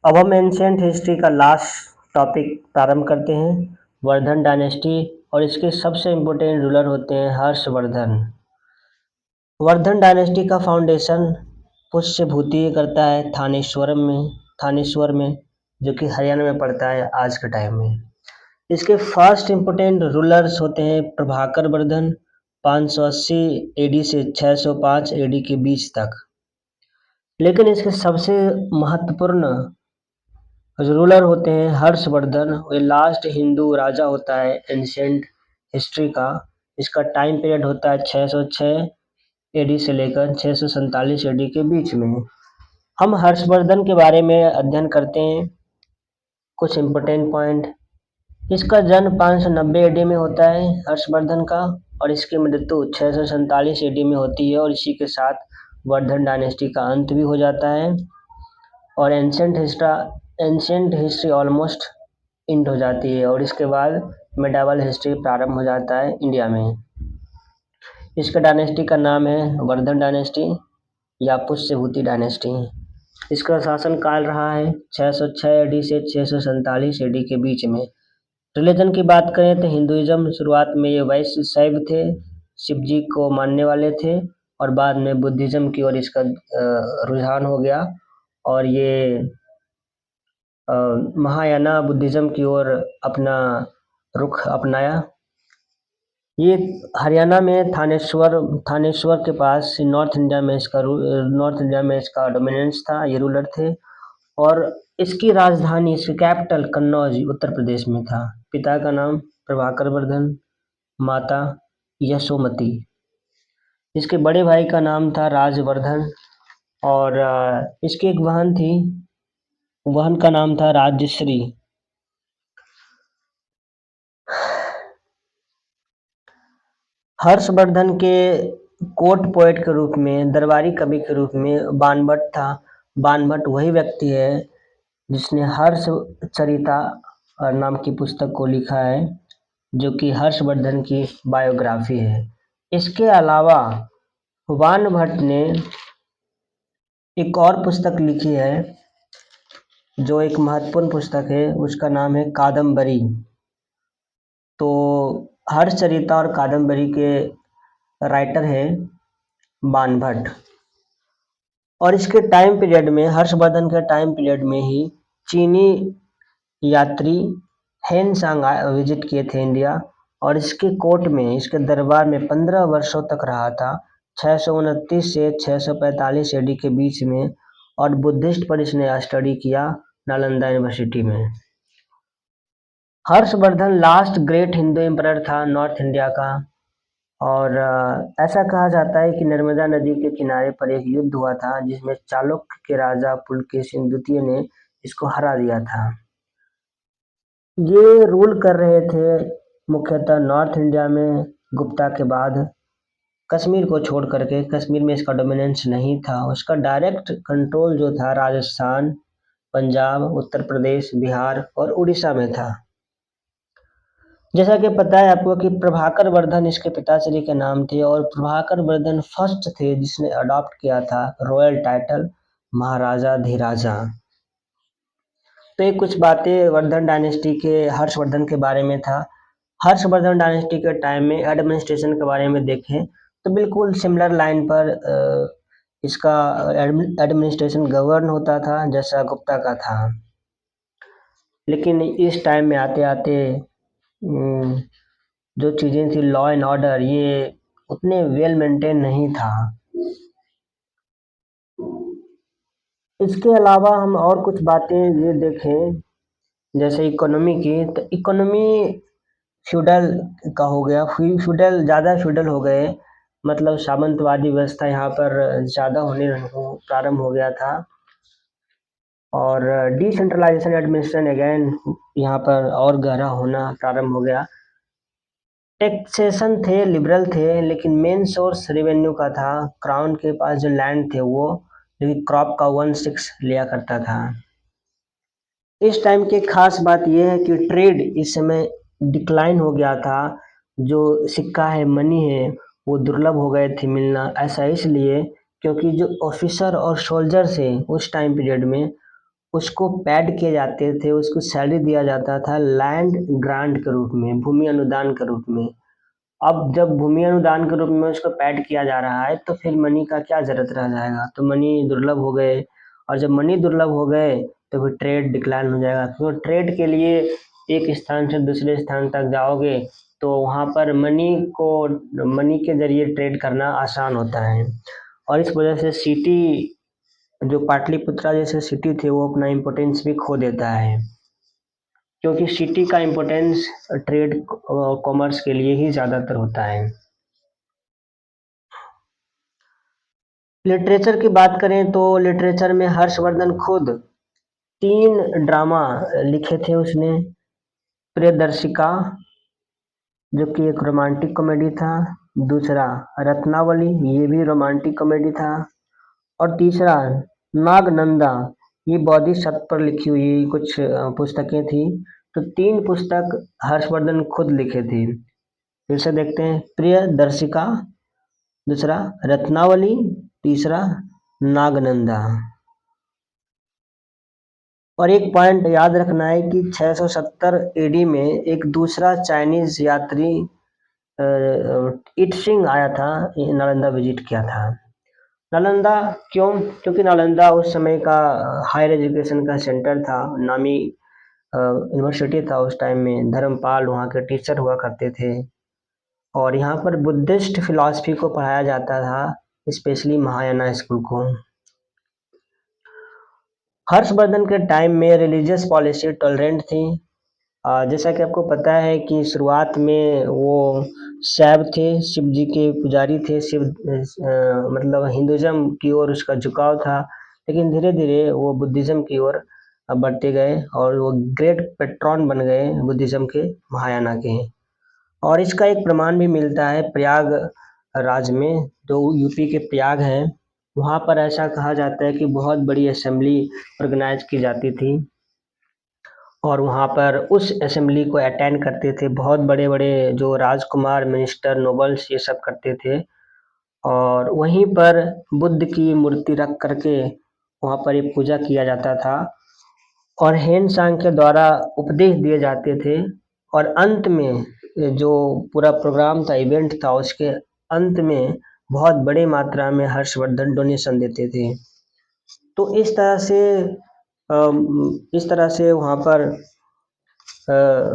अब हम ancient history का लास्ट टॉपिक प्रारंभ करते हैं, वर्धन डायनेस्टी। और इसके सबसे इम्पोर्टेंट रूलर होते हैं हर्षवर्धन। वर्धन डायनेस्टी का फाउंडेशन पुष्यभूति करता है थानेश्वर में, जो कि हरियाणा में पड़ता है आज के टाइम में। इसके फर्स्ट इम्पोर्टेंट रूलर्स होते हैं प्रभाकर वर्धन, 580 एडी से 605 एडी के बीच तक। लेकिन इसके सबसे महत्वपूर्ण रूलर होते हैं हर्षवर्धन। ये लास्ट हिंदू राजा होता है एंशियंट हिस्ट्री का। इसका टाइम पीरियड होता है 606 एडी से लेकर 647 एडी के बीच में। हम हर्षवर्धन के बारे में अध्ययन करते हैं, कुछ इम्पोर्टेंट पॉइंट। इसका जन्म 590 एडी में होता है हर्षवर्धन का, और इसकी मृत्यु 647 एडी में होती है, और इसी के साथ वर्धन डायनेस्टी का अंत भी हो जाता है और एंशियंट हिस्ट्री ऑलमोस्ट एंड हो जाती है। और इसके बाद मेडावल हिस्ट्री प्रारंभ हो जाता है इंडिया में। इसका डायनेस्टी का नाम है वर्धन डायनेस्टी या पुष्यभूति डायनेस्टी। इसका शासन काल रहा है 606 एडी से 647 एडी के बीच में। रिलीजन की बात करें तो हिंदुइज्म, शुरुआत में ये वैश्य शैव थे, शिव जी को मानने वाले थे, और बाद में बुद्धिज्म की ओर इसका रुझान हो गया और ये महायाना बुद्धिज्म की ओर अपना रुख अपनाया। ये हरियाणा में थानेश्वर के पास नॉर्थ इंडिया में इसका डोमिनेंस था, ये रूलर थे। और इसकी राजधानी, इसकी कैपिटल कन्नौज उत्तर प्रदेश में था। पिता का नाम प्रभाकर वर्धन, माता यशोमती। इसके बड़े भाई का नाम था राजवर्धन, और इसकी एक बहन थी, बहन का नाम था राजश्री। हर्षवर्धन के कोर्ट पोएट के रूप में, दरबारी कवि के रूप में बाणभट्ट था। बाणभट्ट वही व्यक्ति है जिसने हर्षचरिता नाम की पुस्तक को लिखा है, जो कि हर्षवर्धन की बायोग्राफी है। इसके अलावा बाणभट्ट ने एक और पुस्तक लिखी है, जो एक महत्वपूर्ण पुस्तक है, उसका नाम है कादम्बरी। तो हर्षचरिता और कादम्बरी के राइटर हैं बाणभट्ट। और इसके टाइम पीरियड में, हर्षवर्धन के टाइम पीरियड में ही चीनी यात्री हेन सांग विजिट किए थे इंडिया, और इसके कोर्ट में, इसके दरबार में 15 वर्षों तक रहा था, 629 से 645 एडी के बीच में। और बुद्धिस्ट पर इसने स्टडी किया नालंदा यूनिवर्सिटी में। Harshvardhan last great Hindu emperor था नॉर्थ इंडिया का। और ऐसा कहा जाता है कि नर्मदा नदी के किनारे पर एक युद्ध हुआ था, जिसमें चालुक्य के राजा पुलकेशिन द्वितीय ने इसको हरा दिया था। ये रूल कर रहे थे मुख्यतः नॉर्थ इंडिया में गुप्ता के बाद, कश्मीर को छोड़ करके। कश्मीर में इसका डोमिनेंस नहीं था। उसका डायरेक्ट कंट्रोल जो था राजस्थान, पंजाब, उत्तर प्रदेश, बिहार और उड़ीसा में था। जैसा कि पता है आपको कि प्रभाकर वर्धन इसके पिताश्री के नाम थे, और प्रभाकर वर्धन फर्स्ट थे जिसने अडॉप्ट किया था रॉयल टाइटल महाराजा धीराजा। तो ये कुछ बातें वर्धन डायनेस्टी के, हर्षवर्धन के बारे में था। हर्षवर्धन डायनेस्टी के टाइम में एडमिनिस्ट्रेशन के बारे में देखें तो बिल्कुल सिमिलर लाइन पर इसका एडमिनिस्ट्रेशन गवर्न होता था जैसा गुप्ता का था। लेकिन इस टाइम में आते आते जो चीज़ें थी, लॉ एंड ऑर्डर, ये उतने वेल मेंटेन नहीं था। इसके अलावा हम और कुछ बातें ये देखें, जैसे इकोनॉमी की, तो इकोनॉमी फ्यूडल का हो गया, ज़्यादा फ्यूडल हो गए, मतलब सामंतवादी व्यवस्था यहाँ पर ज़्यादा होने प्रारंभ हो गया था। और डिसेंट्रलाइजेशन एडमिनिस्ट्रेशन अगेन यहाँ पर और गहरा होना प्रारंभ हो गया। टैक्सेशन थे, लिबरल थे, लेकिन मेन सोर्स रेवेन्यू का था। क्राउन के पास जो लैंड थे वो क्रॉप का 1/6 लिया करता था। इस टाइम की खास बात यह है कि ट्रेड इस समय डिक्लाइन हो गया था। जो सिक्का है, मनी है, वो दुर्लभ हो गए थे मिलना। ऐसा इसलिए क्योंकि जो ऑफिसर और सोल्जर्स हैं उस टाइम पीरियड में, उसको पैड किए जाते थे, उसको सैलरी दिया जाता था लैंड ग्रांट के रूप में, भूमि अनुदान के रूप में। अब जब भूमि अनुदान के रूप में उसको पैड किया जा रहा है तो फिर मनी का क्या जरूरत रह जाएगा, तो मनी दुर्लभ हो गए। और जब मनी दुर्लभ हो गए तो फिर ट्रेड डिक्लाइन हो जाएगा। तो ट्रेड के लिए एक स्थान से दूसरे स्थान तक जाओगे तो वहाँ पर मनी के जरिए ट्रेड करना आसान होता है। और इस वजह से सिटी, जो पाटलिपुत्रा जैसे सिटी थे, वो अपना इम्पोर्टेंस भी खो देता है, क्योंकि सिटी का इम्पोर्टेंस ट्रेड कॉमर्स के लिए ही ज़्यादातर होता है। लिटरेचर की बात करें तो लिटरेचर में हर्षवर्धन खुद 3 ड्रामा लिखे थे उसने। प्रियदर्शिका, जो कि एक रोमांटिक कॉमेडी था। दूसरा रत्नावली, ये भी रोमांटिक कॉमेडी था। और तीसरा नागनंदा, ये बोधिसत्व पर लिखी हुई कुछ पुस्तकें थी। तो 3 पुस्तक हर्षवर्धन खुद लिखे थे। फिर से देखते हैं, प्रियदर्शिका, दूसरा रत्नावली, तीसरा नागनंदा। और एक पॉइंट याद रखना है कि 670 एडी में एक दूसरा चाइनीज यात्री इटसिंग आया था, नालंदा विजिट किया था। नालंदा क्यों? क्योंकि नालंदा उस समय का हायर एजुकेशन का सेंटर था, नामी यूनिवर्सिटी था उस टाइम में। धर्मपाल वहाँ के टीचर हुआ करते थे और यहाँ पर बुद्धिस्ट फिलॉसफी को पढ़ाया जाता था, स्पेशली महायाना स्कूल को। हर्षवर्धन के टाइम में रिलीजियस पॉलिसी टॉलरेंट थी। जैसा कि आपको पता है कि शुरुआत में वो शैव थे, शिव जी के पुजारी थे। मतलब हिंदुज़्म की ओर उसका झुकाव था, लेकिन धीरे धीरे वो बुद्धिज़्म की ओर बढ़ते गए और वो ग्रेट पेट्रॉन बन गए बुद्धिज़्म के, महायाना के। और इसका एक प्रमाण भी मिलता है प्रयाग राज्य में, जो यूपी के प्रयाग है। वहाँ पर ऐसा कहा जाता है कि बहुत बड़ी असेंबली ऑर्गेनाइज की जाती थी और वहाँ पर उस असेंबली को अटेंड करते थे बहुत बड़े बड़े जो राजकुमार, मिनिस्टर, नोबल्स, ये सब करते थे। और वहीं पर बुद्ध की मूर्ति रख करके वहाँ पर एक पूजा किया जाता था और हेन सांग के द्वारा उपदेश दिए जाते थे। और अंत में जो पूरा प्रोग्राम था, इवेंट था, उसके अंत में बहुत बड़े मात्रा में हर्षवर्धन डोनेशन देते थे। तो इस तरह से वहाँ पर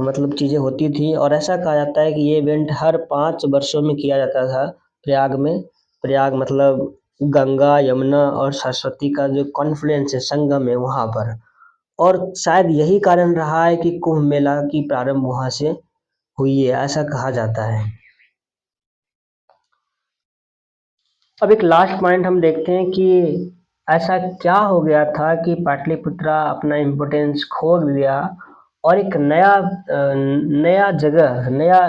मतलब चीज़ें होती थी। और ऐसा कहा जाता है कि ये इवेंट हर 5 वर्षों में किया जाता था प्रयाग में। प्रयाग मतलब गंगा, यमुना और सरस्वती का जो कॉन्फ्लुएंस है, संगम है वहाँ पर। और शायद यही कारण रहा है कि कुंभ मेला की प्रारंभ वहाँ से हुई है, ऐसा कहा जाता है। अब एक लास्ट पॉइंट हम देखते हैं कि ऐसा क्या हो गया था कि पाटलिपुत्रा अपना इम्पोर्टेंस खो दिया और एक नया जगह, नया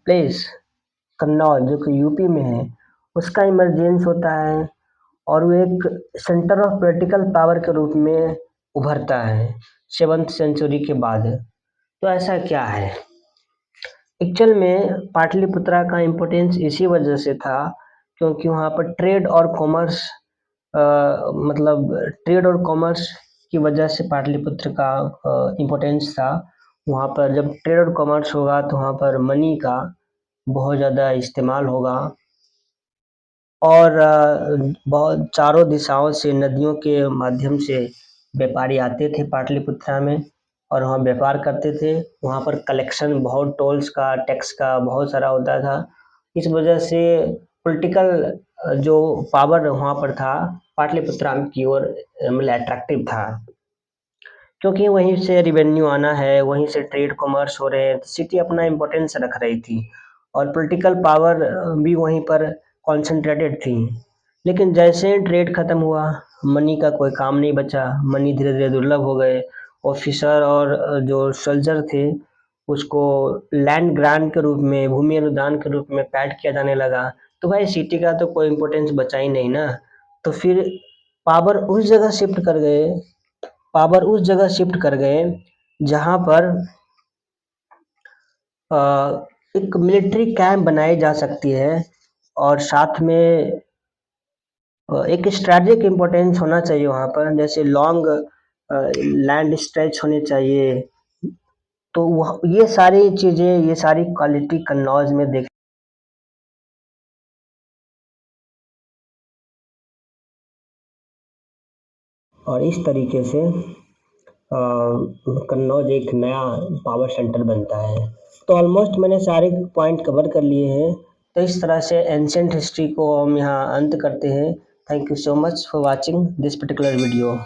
प्लेस, कन्नौज, जो कि यूपी में है, उसका इमरजेंस होता है और वो एक सेंटर ऑफ पॉलिटिकल पावर के रूप में उभरता है 7th सेंचुरी के बाद। तो ऐसा क्या है? एक्चुअल में पाटलिपुत्रा का इम्पोर्टेंस इसी वजह से था क्योंकि वहाँ पर ट्रेड और कॉमर्स, मतलब ट्रेड और कॉमर्स की वजह से पाटलिपुत्र का इम्पोर्टेंस था। वहाँ पर जब ट्रेड और कॉमर्स होगा तो वहाँ पर मनी का बहुत ज़्यादा इस्तेमाल होगा और बहुत चारों दिशाओं से नदियों के माध्यम से व्यापारी आते थे पाटलिपुत्रा में और वहाँ व्यापार करते थे। वहाँ पर कलेक्शन बहुत टोल्स का, टैक्स का बहुत सारा होता था। इस वजह से पॉलिटिकल जो पावर वहाँ पर था पाटलिपुत्रा की ओर, मतलब अट्रैक्टिव था, क्योंकि वहीं से रिवेन्यू आना है, वहीं से ट्रेड कॉमर्स हो रहे हैं, तो सिटी अपना इम्पोर्टेंस रख रही थी और पॉलिटिकल पावर भी वहीं पर कॉन्सेंट्रेटेड थी। लेकिन जैसे ही ट्रेड खत्म हुआ, मनी का कोई काम नहीं बचा, मनी धीरे धीरे दुर्लभ हो गए। ऑफिसर और जो सोल्जर थे उसको लैंड ग्रांट के रूप में, भूमि अनुदान के रूप में पैड किया जाने लगा। तो भाई सिटी का तो कोई इम्पोर्टेंस बचा ही नहीं ना। तो फिर पावर उस जगह शिफ्ट कर गए पावर उस जगह शिफ्ट कर गए जहाँ पर अ, एक मिलिट्री कैंप बनाई जा सकती है और साथ में एक स्ट्रैटेजिक इम्पोर्टेंस होना चाहिए वहाँ पर, जैसे लॉन्ग लैंड स्ट्रेच होने चाहिए। तो वह ये सारी चीज़ें, ये सारी क्वालिटी कन्नौज में देख और इस तरीके से कन्नौज एक नया पावर सेंटर बनता है। तो ऑलमोस्ट मैंने सारे पॉइंट कवर कर लिए हैं। तो इस तरह से एंशिएंट हिस्ट्री को हम यहाँ अंत करते हैं। Thank you so much for watching this particular video.